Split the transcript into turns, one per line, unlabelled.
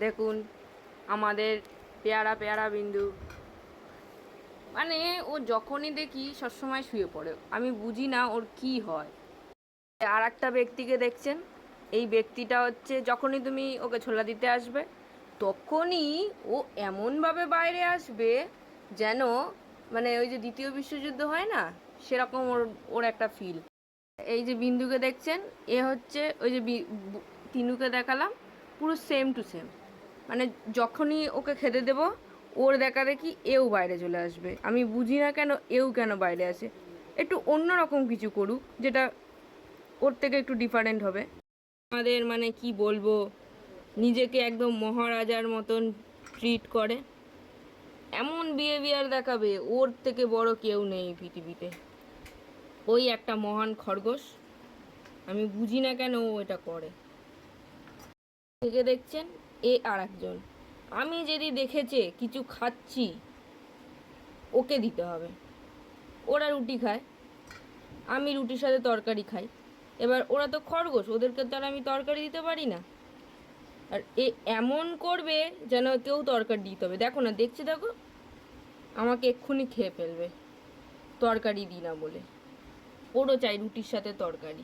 দেখুন আমাদের পেয়ারা পেয়ারা বিন্দু, মানে ও যখনই দেখি সবসময় শুয়ে পড়ে, আমি বুঝি না ওর কি হয়। আর একটা ব্যক্তিকে দেখছেন, এই ব্যক্তিটা হচ্ছে যখনই তুমি ওকে ছোলা দিতে আসবে তখনই ও এমনভাবে বাইরে আসবে যেন মানে ওই যে দ্বিতীয় বিশ্বযুদ্ধ হয় না, সেরকম ওর ওর একটা ফিল। এই যে বিন্দুকে দেখছেন, এ হচ্ছে ওই যে তিনুকে দেখালাম, পুরো সেম টু সেম। মানে যখনই ওকে খেতে দেব ওর দেখা দেখি এও বাইরে চলে আসবে, আমি বুঝি না কেন এও কেন বাইরে আসে। একটু অন্যরকম কিছু করুক যেটা ওর থেকে একটু ডিফারেন্ট হবে। আমাদের মানে কি বলবো, নিজেকে একদম মহারাজার মতন ট্রিট করে, এমন বিহেভিয়ার দেখাবে ওর থেকে বড় কেউ নেই পৃথিবীতে। ওই একটা মহান খরগোশ, আমি বুঝি না কেন ও এটা করে। থেকে দেখছেন এ আর একজন, আমি যদি দেখেছে কিছু খাচ্ছি ওকে দিতে হবে। ওরা রুটি খায়, আমি রুটির সাথে তরকারি খাই, এবার ওরা তো খরগোশ, ওদেরকে তো আর আমি তরকারি দিতে পারি না। আর এ এমন করবে যেন কেউ তরকারি দিতে হবে। দেখো না, দেখছি, দেখো আমাকে এক্ষুনি খেয়ে ফেলবে তরকারি দিই না বলে। ওরও চাই রুটির সাথে তরকারি।